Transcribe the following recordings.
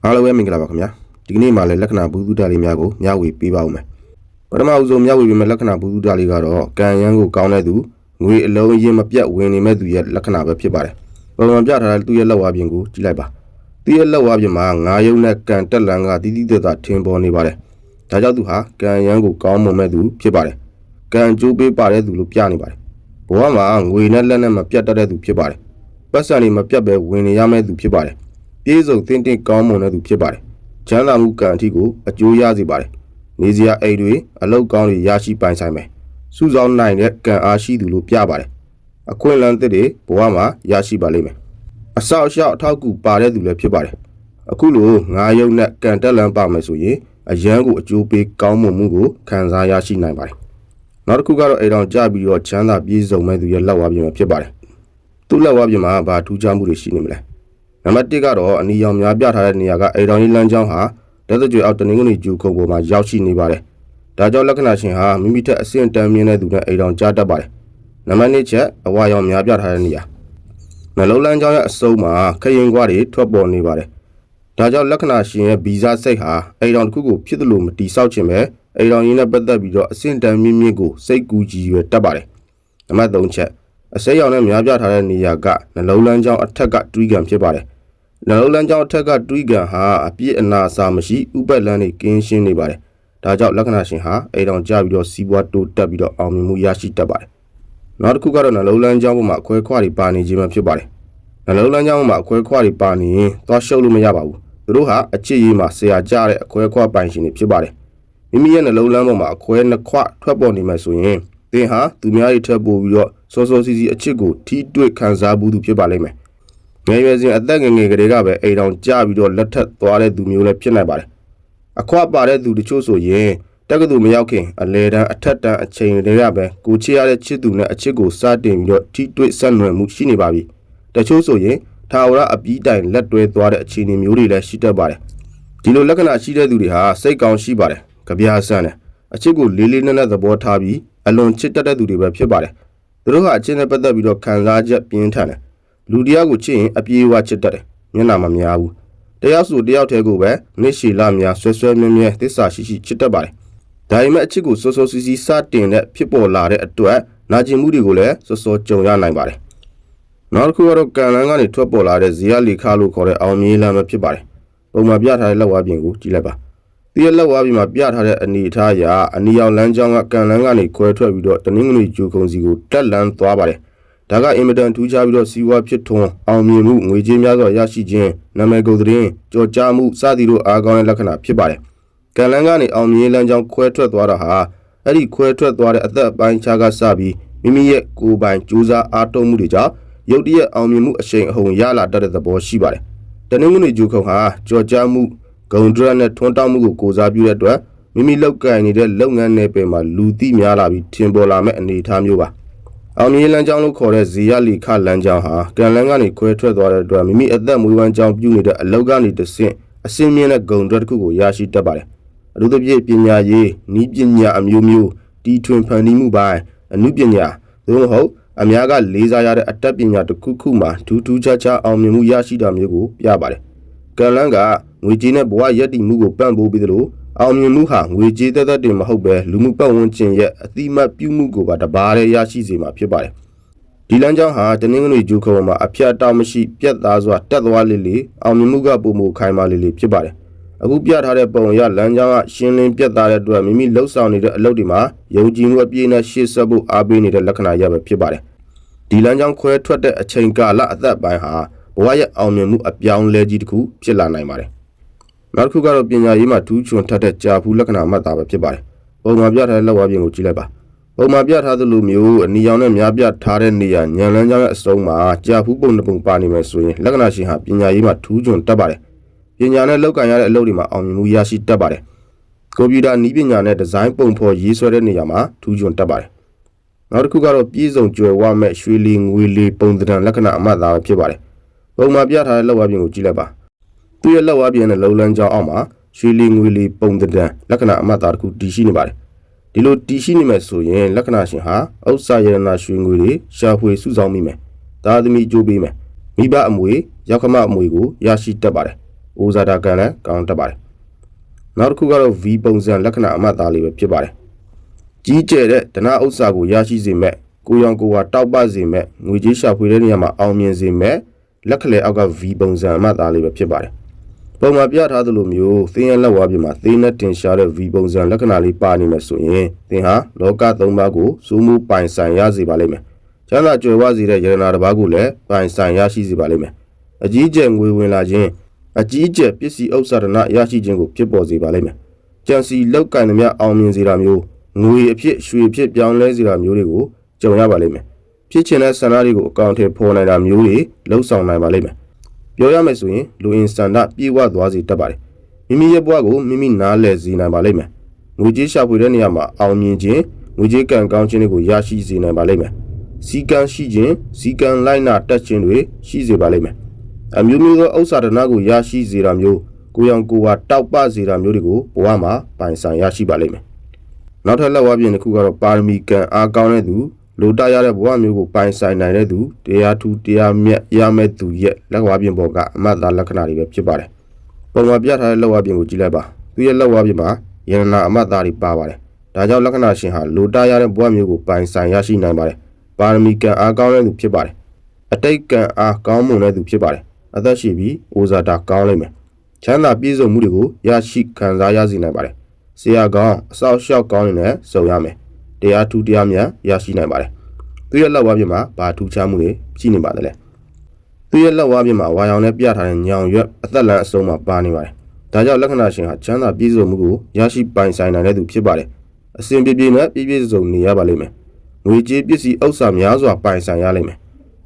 အားလုံးပဲမင်္ဂလာပါခင်ဗျာဒီကနေ့မှလည်းလက္ခဏာဘူးစုတာလေးများကိုမျှဝေပေးပါဦးမယ်ပထမအဆုံးမျှဝေပေးမယ့်လက္ခဏာဘူးစုတာလေးကတော့ကံရမ်းကိုကောင်းတဲ့သူငွေအလုံးအရင်မပြတ်ဝင်နေမဲ့သူရဲ့လက္ခဏာပဲဖြစ်ပါတယ်ပုံမှန်ပြထားတဲ့သူ့ရဲ့လက်ဝါးပြင်ကိုကြည့်လိုက်ပါသူ့ရဲ့လက်ဝါးပြင်မှာငါးရုပ်နဲ့ကံတက်လန်းကတိတိကျကျထင်ပေါ်နေပါတယ်ဒါကြောင့်သူဟာကံရမ်းကိုကောင်းမွန်မဲ့သူဖြစ်ပါတယ်ကံကြိုးပေးပါတဲ့သူလို့ပြနေပါတယ်ဘဝမှာငွေနဲ့လက်နဲ့မပြတ်တတ်တဲ့သူဖြစ်ပါတယ်ပတ်စံတွေမပြတ်ပဲဝင်နေရမဲ့သူဖြစ်ပါတယ်ပြေးစုံတင်းတင်းကောင်းမွန်တဲ့သူဖြစ်ပါတယ်ချမ်းသာမှုကံအထီးကိုအကျိုးရစေပါတယ်နေစရာအိမ်တွေအလောက်ကောင်းတွေရရှိပိုင်ဆိုင်မယ်စုဆောင်နိုင်တဲ့ကံအားရှိသူလို့ပြပါတယ်အခွင့်အလမ်းသစ်တွေဘဝမှာရရှိပါလိမ့်မယ်အဆောက်အအုံအထောက်အကူပါတဲ့သူလည်းဖြစ်ပါတယ်အခုလိုငါးရုပ်နဲ့ကံတက်လန်းပါမယ်ဆိုရင်အရန်ကိုအကျိုးပေးကောင်းမွန်မှုကိုခံစားရရှိနိုင်ပါတယ်နောက်တစ်ခုကတော့အိမ်တော်ကြပြီးတော့ချမ်းသာပြည့်စုံမဲ့သူရဲ့လက်ဝါးပြင်မှာဖြစ်ပါတယ်သူ့လက်ဝါးပြင်မှာဘာထူးခြားမှုတွေရှိနေမလဲနံပါတ်1ကတော့အနီရောင်များပြထားတဲ့နေရာကအိမ်တော်ကြီးလမ်းကြောင်းဟာလက်သကြွေအောက်တနင်္ဂနွေကျူခုံပေါ်မှာရောက်ရှိနေပါတယ်ဒါကြောင့်လက္ခဏာရှင်ဟာမိမိထက်အဆင့်တန်းမြင့်တဲ့သူနဲ့အိမ်တော်ကြားတတ်ပါတယ်နံပါတ်2ချက်အဝါရောင်များပြထားတဲ့နေရာနှလုံးလမ်းကြောင်းရဲ့အစုံမှာခရင်ကွာတွေထွက်ပေါ်နေပါတယ်ဒါကြောင့်လက္ခဏာရှင်ရဲ့ဗီဇစိတ်ဟာအိမ်တော်တစ်ခုကိုဖြစ်သလိုမတိဆောက်ခြင်းပဲအိမ်တော်ရင်းနဲ့ပတ်သက်ပြီးတော့အဆင့်တန်းမြင့်မြင့်ကိုစိတ်ကူးကြည်ရွယ်တတ်ပါတယ်နံပါတ်3ချက်အစိမ်းရောင်နဲ့များပြထားတဲ့နေရာကနှလုံးလမ်းကြောင်းအထက်ကတွေးကံဖြစ်ပါတယ်နှလုံးလမ်းကြောင်းအထက်ကတွေးကံဟာအပြည့်အနာအစာမရှိဥပတ်လန်းတွေကင်းရှင်းနေပါတယ်ဒါကြောင့်လက္ခဏာရှင်ဟာအိမ်တော်ကြပြီးတော့စီးပွားတိုးတက်ပြီးတော့အောင်မြင်မှုရရှိတတ်ပါတယ်နောက်တစ်ခုကတော့နှလုံးလမ်းကြောင်းပေါ်မှာအခွဲခွာတွေပါနေခြင်းမှဖြစ်ပါတယ်နှလုံးလမ်းကြောင်းပေါ်မှာအခွဲခွာတွေပါနေရင်သွားရှုပ်လို့မရပါဘူးသူတို့ဟာအချစ်ရေးမှာဆရာကြတဲ့အခွဲခွာပိုင်ရှင်တွေဖြစ်ပါတယ်မိမိရဲ့နှလုံးလမ်းပေါ်မှာအခွဲနှစ်ခွထွက်ပေါ်နေမှဆိုရင်သင်ဟာသူများတွေထပ်ပို့ပြီးတော့စောစောစီစီအချစ်ကိုထိတွေ့ခံစားမှုသူဖြစ်ပါလိမ့်မယ်ငယ်ရွယ်စဉ်အသက်ငယ်ငယ်ကလေးကပဲအိမ်တော်ကြပြီးတော့လက်ထပ်သွားတဲ့သူမျိုးလည်းဖြစ်နိုင်ပါတယ်အခွပါတဲ့သူတချို့ဆိုရင်တက္ကသိုလ်မရောက်ခင်အလဲတန်းအထက်တန်းအချိန်တွေကပဲကိုချစ်ရတဲ့ချစ်သူနဲ့အချစ်ကိုစတင်ပြီးတော့ထိတွေ့ဆက်နွယ်မှုရှိနေပါပြီတချို့ဆိုရင်ထာဝရအပြီးတိုင်လက်တွဲသွားတဲ့အခြေအနေမျိုးတွေလည်းရှိတတ်ပါတယ်ဒီလိုလက္ခဏာရှိတဲ့သူတွေဟာစိတ်ကောင်းရှိပါတယ်ကြပြားဆန်းတယ်အချစ်ကိုလေးလေးနက်နက်သဘောထားပြီးအလွန်ချစ်တတ်တဲ့သူတွေပဲဖြစ်ပါတယ်သူတို့ဟာအချစ်နဲ့ပတ်သက်ပြီးတော့ခံစားချက်ပြင်းထန်တယ်လူတရားကိုချစ်ရင်အပြေးအဝချစ်တတ်တယ်မျက်နှာမများဘူးတယောက်ဆိုတယောက်တည်းကိုပဲနှစ်ရှည်လများဆွဲဆွဲမြဲမြဲသစ္စာရှိရှိချစ်တတ်ပါတယ်ဒါပေမဲ့အချစ်ကိုစောစောစီစီစတင်တဲ့ဖြစ်ပေါ်လာတဲ့အတွက်နာကျင်မှုတွေကိုလည်းစောစောကြုံရနိုင်ပါတယ်နောက်တစ်ခုကတော့ကံလန်းကနေထွက်ပေါ်လာတဲ့ဇီယလီခါလို့ခေါ်တဲ့အောင်မြင်လမ်းပဲဖြစ်ပါတယ်ပုံမှန်ပြထားတဲ့လက်ဝါးပြင်ကိုကြည့်လိုက်ပါဒီလက်ဝါးပြင်မှာပြထားတဲ့အနေအထားအရအနီရောင်လမ်းကြောင်းကကံလန်းကနေခွဲထွက်ပြီးတော့တနင်္ဂနွေကျူခုံစီကိုတက်လန်းသွားပါတယ်ဒါကအင်မတန်ထူးခြားပြီးတော့စီးပွားဖြစ်ထွန်းအောင်မြင်မှုငွေကြေးများစွာရရှိခြင်းနာမည်ကုန်သတင်းကြော်ကြားမှုစသည်တို့အားကောင်းတဲ့လက္ခဏာဖြစ်ပါတယ်ကံလန်းကနေအောင်မြင်လမ်းကြောင်းခွဲထွက်သွားတာဟာအဲ့ဒီခွဲထွက်သွားတဲ့အသက်ပိုင်းခြားကစပြီးမိမိရဲ့ကိုယ်ပိုင်ကြိုးစားအားထုတ်မှုတွေကြောင့်ရုတ်တရက်အောင်မြင်မှုအရှိန်အဟုန်ရလာတတ်တဲ့သဘောရှိပါတယ်တနင်္ဂနွေကျူခုံဟာကြော်ကြားမှုဂုံဒရနဲ့ထွန်းတောက်မှုကိုကိုစားပြုတဲ့အတွက်မိမိလောက်ကိုင်နေတဲ့လုပ်ငန်းနယ်ပယ်မှာလူသိများလာပြီးထင်ပေါ်လာမဲ့အနေအထားမျိုးပါအောင်မြင်လမ်းကြောင်းလို့ခေါ်တဲ့ဇီယလီခလမ်းကြောင်းဟာကံလန်းကနေခွဲထွက်သွားတဲ့အတွက်မိမိအသက်မွေးဝမ်းကြောင်းပြုနေတဲ့အလောက်ကနေတဆင့်အစင်းမြင့်တဲ့ဂုံဒရက်တစ်ခုကိုရရှိတတ်ပါတယ်အထူးသဖြင့်ပညာရေးနည်းပညာအမျိုးမျိုးတီထွင်ဖန်တီးမှုပိုင်းအမှုပညာသို့မဟုတ်အများကလေးစားရတဲ့အတတ်ပညာတစ်ခုခုမှာထူးထူးခြားခြားအောင်မြင်မှုရရှိတာမျိုးကိုပြပါတယ်ကံလန်းကငွေကြေးနဲ့ဘဝရည်တည်မှုကိုပံ့ပိုးပေးသလိုအောင်မြင်မှုဟာငွေကြေးသက်သက်တင်မဟုတ်ပဲလူမှုပတ်ဝန်းကျင်ရဲ့အတိမတ်ပြုမှုကိုပါတပါးတည်းရရှိစေမှာဖြစ်ပါတယ်ဒီလမ်းကြောင်းဟာတနင်္ဂနွေကျူခုံမှာအပြတ်တောက်မရှိပြတ်သားစွာတက်သွားလေလေအောင်မြင်မှုကပုံမခိုင်မာလေလေဖြစ်ပါတယ်အခုပြထားတဲ့ပုံရလမ်းကြောင်းကရှင်းလင်းပြတ်သားတဲ့အတွက်မိမိလှုပ်ဆောင်နေတဲ့အလုပ်တွေမှာယုံကြည်မှုအပြည့်နဲ့ရှေ့ဆက်ဖို့အားပေးနေတဲ့လက္ခဏာရပဲဖြစ်ပါတယ်ဒီလမ်းကြောင်းခွဲထွက်တဲ့အချိန်ကာလအသက်ပိုင်းဟာဘဝရဲ့အောင်မြင်မှုအပြောင်းလဲကြီးတစ်ခုဖြစ်လာနိုင်ပါတယ်နောက်တစ်ခုကတော့ပညာရေးမှာထူးချွန်ထက်တဲ့ကြာဖူးလက္ခဏာမှတ်သားပဲဖြစ်ပါတယ်ပုံမှန်ပြထားတဲ့လက်ဝါးပြင်ကိုကြည့်လိုက်ပါပုံမှန်ပြထားသလိုမျိုးအနီရောင်နဲ့များပြထားတဲ့နေရာညံလန်းကြောင်းရဲ့အစုံမှာကြာဖူးပုံတစ်ပုံပါနေမယ်ဆိုရင်လက္ခဏာရှင်ဟာပညာရေးမှာထူးချွန်တတ်ပါတယ်ပညာနဲ့လောက်ကန်ရတဲ့အလုပ်တွေမှာအောင်မြင်မှုရရှိတတ်ပါတယ်ကွန်ပျူတာနည်းပညာနဲ့ဒီဇိုင်းပုံဖော်ရေးဆွဲတဲ့နေရာမှာထူးချွန်တတ်ပါတယ်နောက်တစ်ခုကတော့ပြည်စုံကြွယ်ဝမဲ့ရွှေလီငွေလီပုံသဏ္ဍာန်လက္ခဏာအမှတ်သားပဲဖြစ်ပါတယ်ပုံမှန်ပြထားတဲ့လက်ဝါးပြင်ကိုကြည့်လိုက်ပါသူ့ရဲ့လက်ဝါးပြင်နဲ့လုံလန်းကြောင်းအောက်မှာရွှေလီငွေလီပုံသဏ္ဍာန်လက္ခဏာအမှတ်သားတစ်ခုတည်ရှိနေပါတယ်ဒီလိုတည်ရှိနေမယ်ဆိုရင်လက္ခဏာရှင်ဟာဥစ္စာရတနာရွှေငွေတွေရှာဖွေစုဆောင်းမိမယ်ဒါသမီးအကျိုးပေးမယ်မိဘအမွေရောက်ခမအမွေကိုရရှိတတ်ပါတယ် အိုဇာတာကံလည်းကောင်းတတ်ပါတယ်နောက်တစ်ခုကတော့ V ပုံစံလက္ခဏာအမှတ်သားလေးပဲဖြစ်ပါတယ်ကြီးကျယ်တဲ့ဓနဥစ္စာကိုရရှိစေမဲ့ကိုရောင်ကိုဝါတောက်ပစေမဲ့ငွေကြေးရှာဖွေတဲ့နေရာမှာအောင်မြင်စေမဲ့လက်ခလဲအောက်က V ပုံစံအမှတ်သားလေးပဲဖြစ်ပါတယ်ပုံမှာပြထားသလိုမျိုးသင်ရဲ့လက်ဝါးပြင်မှာသေးနဲ့တင်ရှားတဲ့ V ပုံစံလက္ခဏာလေးပါနေမယ်ဆိုရင်သင်ဟာလောက၃ပါးကိုစိုးမိုးပိုင်ဆိုင်ရစေပါလိမ့်မယ်ချမ်းသာကြွယ်ဝစေတဲ့ယရနာတစ်ပါးကိုလည်းပိုင်ဆိုင်ရရှိစေပါလိမ့်မယ်အကြီးကျယ်ငွေဝင်လာခြင်းအကြီးကျယ်ပစ္စည်းဥစ္စာဒနာရရှိခြင်းကိုဖြစ်ပေါ်စေပါလိမ့်မယ်ကြံစီလောက်ကင်သမျှအောင်မြင်စေတာမျိုးငွေအဖြစ်ရွှေအဖြစ်ပြောင်းလဲစေတာမျိုးတွေကိုကြုံရပါလိမ့်မယ်ဖြစ်ချင်တဲ့ဆန္ဒတွေကိုအကောင့်ထဲပေါ်နိုင်တာမျိုးတွေလှုပ်ဆောင်နိုင်ပါလိမ့်မယ်ပြောရမယ်ဆိုရင်လူအင်ဆန္ဒပြေဝသွားစေတတ်ပါတယ်မိမိရဲ့ဘဝကိုမိမိနားလည်စေနိုင်ပါလိမ့်မယ်ငွေကြေးရှာဖွေတဲ့နေရာမှာအောင်မြင်ခြင်းငွေကြေးကံကောင်းခြင်းတွေကိုရရှိစေနိုင်ပါလိမ့်မယ်စီကံရှိခြင်းစီကံလိုက်နာတတ်ခြင်းတွေရှိစေပါလိမ့်မယ်အမျိုးမျိုးသောဥစ္စာဒနာကိုရရှိစေတာမျိုးကိုရောင်ကိုဝါတောက်ပစေတာမျိုးတွေကိုဘဝမှာပိုင်ဆိုင်ရရှိပါလိမ့်မယ်နောက်ထပ်လက်ဝါးပြင်တစ်ခုကတော့ပါရမီကံအားကောင်းတဲ့သူလိုတရတဲ့ဘဝမျိုးကိုပိုင်ဆိုင်နိုင်တဲ့သူတရားထူးတရားမြတ်ရမဲ့သူရဲ့လက်ဝါးပြင်ပေါ်ကအမှတ်သားလက္ခဏာတွေပဲဖြစ်ပါတယ်ပုံမှာပြထားတဲ့လက်ဝါးပြင်ကိုကြည့်လိုက်ပါသူရဲ့လက်ဝါးပြင်မှာယရနာအမှတ်သားတွေပါပါတယ်ဒါကြောင့်လက္ခဏာရှင်ဟာလိုတရတဲ့ဘဝမျိုးကိုပိုင်ဆိုင်ရရှိနိုင်ပါတယ်ပါရမီကံအားကောင်းတဲ့သူဖြစ်ပါတယ်အတိတ်ကံအားကောင်းမွန်တဲ့သူဖြစ်ပါတယ်အသက်ရှိပြီးအိုဇာတာကောင်းလိမ့်မယ်ချမ်းသာပြည့်စုံမှုတွေကိုရရှိခံစားရစေနိုင်ပါတယ်ဆရာကောင်းအစောက်ရှောက်ကောင်းနေတဲ့စုံရမယ်တရားထူးတရားမြတ်ရရှိနိုင်ပါတယ်သူရဲ့လက်ဝါးပြင်မှာဘာထူးခြားမှုတွေရှိနေပါသလဲသူရဲ့လက်ဝါးပြင်မှာဝါရောင်နဲ့ပြထားတဲ့ညောင်ရွက်အသက်လန်းအစုံမှာပါနေပါတယ်ဒါကြောင့်လက္ခဏာရှင်ဟာချမ်းသာပြည့်စုံမှုကိုရရှိပိုင်ဆိုင်နိုင်တဲ့သူဖြစ်ပါတယ်အစဉ်ပြေပြေနဲ့ပြည့်ပြည့်စုံနေရပါလိမ့်မယ်ငွေကြေးပစ္စည်းဥစ္စာများစွာပိုင်ဆိုင်ရလိမ့်မယ်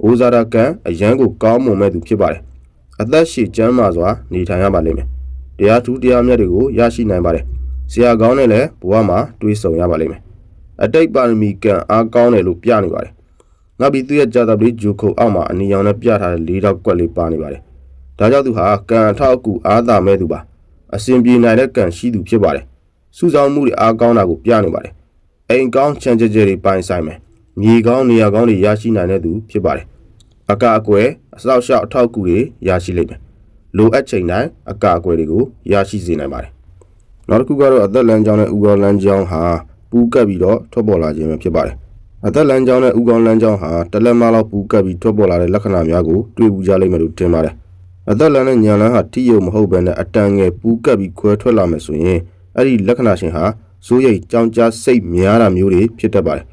အိုဇာတာကံအရန်ကိုကောင်းမွန်မဲ့သူဖြစ်ပါတယ်အသက်ရှည်ကျန်းမာစွာနေထိုင်ရပါလိမ့်မယ်တရားထူးတရားမြတ်တွေကိုရရှိနိုင်ပါတယ်ဆရာကောင်းနဲ့လည်းဘဝမှာတွေးဆုံရပါလိမ့်မယ်အတိတ်ပါရမီကံအားကောင်းတယ်လို့ပြနေပါတယ်နောက်ပြီးသူရဲ့ဂျာတာပလေးဂျိုခုအောက်မှာအနီရောင်နဲ့ပြထားတဲ့၄တောက်ကွက်လေးပါနေပါတယ်ဒါကြောင့်သူဟာကံအထောက်အကူအားသာမဲ့သူပါအစဉ်ပြေနိုင်တဲ့ကံရှိသူဖြစ်ပါတယ်စုဆောင်မှုတွေအားကောင်းတာကိုပြနေပါတယ်အိမ်ကောင်းချမ်းကျဲကျဲတွေပိုင်ဆိုင်မယ်မြေကောင်းနေရာကောင်းတွေရရှိနိုင်တဲ့သူဖြစ်ပါတယ်အကအကွယ်အစောက်ရှောက်အထောက်အကူတွေရရှိလိမ့်မယ်လိုအပ်ချိန်တိုင်းအကအကွယ်တွေကိုရရှိစေနိုင်ပါတယ်နောက်တစ်ခုကတော့အသက်လန်းကြောင်းနဲ့ဥကောင်းလန်းကြောင်းဟာပူးကပ်ပြီးတော့ထွက်ပေါ်လာခြင်းပဲဖြစ်ပါတယ်အသက်လန်းကြောင်းနဲ့ဥကောင်းလန်းကြောင်းဟာတလက်မလောက်ပူးကပ်ပြီးထွက်ပေါ်လာတဲ့လက္ခဏာများကိုတွေ့ဘူးကြလိမ့်မယ်လို့ထင်ပါတယ်အသက်လန်းနဲ့ညာလန်းဟာထိရုံမဟုတ်ဘဲနဲ့အတန်ငယ်ပူးကပ်ပြီးခွဲထွက်လာမယ်ဆိုရင်အဲ့ဒီလက္ခဏာရှင်ဟာစိုးရိမ်ကြောင်ကြားစိတ်များတာမျိုးတွေဖြစ်တတ်ပါတယ်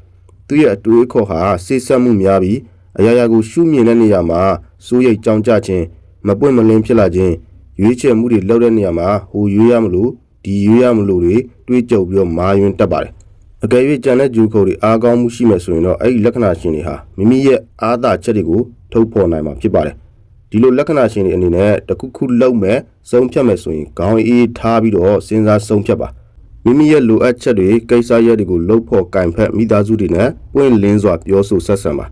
သူရဲ့အတွေးခေါ်ဟာစိတ်ဆက်မှုများပြီးအရာရာကိုရှုမြင်တဲ့နေရာမှာစိုးရိမ်ကြောင်ကြခြင်းမပွင့်မလင်းဖြစ်လာခြင်းရွေးချယ်မှုတွေလုပ်တဲ့နေရာမှာဟိုရွေးရမလို့ဒီရွေးရမလို့တွေတွေးကြုံပြီးတော့မာယွန်းတတ်ပါတယ်အကယ်၍ကြံတဲ့ဂျူခုတွေအားကောင်းမှုရှိမယ်ဆိုရင်တော့အဲ့ဒီလက္ခဏာရှင်တွေဟာမိမိရဲ့အားသာချက်တွေကိုထုတ်ဖော်နိုင်မှာဖြစ်ပါတယ်ဒီလိုလက္ခဏာရှင်တွေအနေနဲ့တခုခုလုံးမဲ့ဆုံးဖြတ်မယ်ဆိုရင်ခေါင်းအေးထားပြီးတော့စဉ်းစားဆုံးဖြတ်ပါမိမိရဲ့လိုအပ်ချက်တွေကိစ္စရပ်တွေကိုလှုပ်ဖို့ကင်ဖက်မိသားစုတွေနဲ့ပွင့်လင်းစွာပြောဆိုဆက်ဆံပါ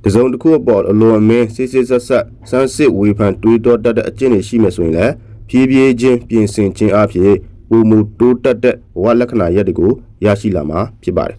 တစုံတစ်ခုအပေါ်အလွန်အမင်းစစ်စစ်ဆက်ဆက်စမ်းစစ်ဝေဖန်တွေးတောတတ်တဲ့အကျင့်တွေရှိမယ်ဆိုရင်လည်းဖြည်းဖြည်းချင်းပြင်ဆင်ခြင်းအဖြစ်ပုံမူတိုးတက်တဲ့ဘဝလက္ခဏာရပ်တွေကိုရရှိလာမှာဖြစ်ပါတယ်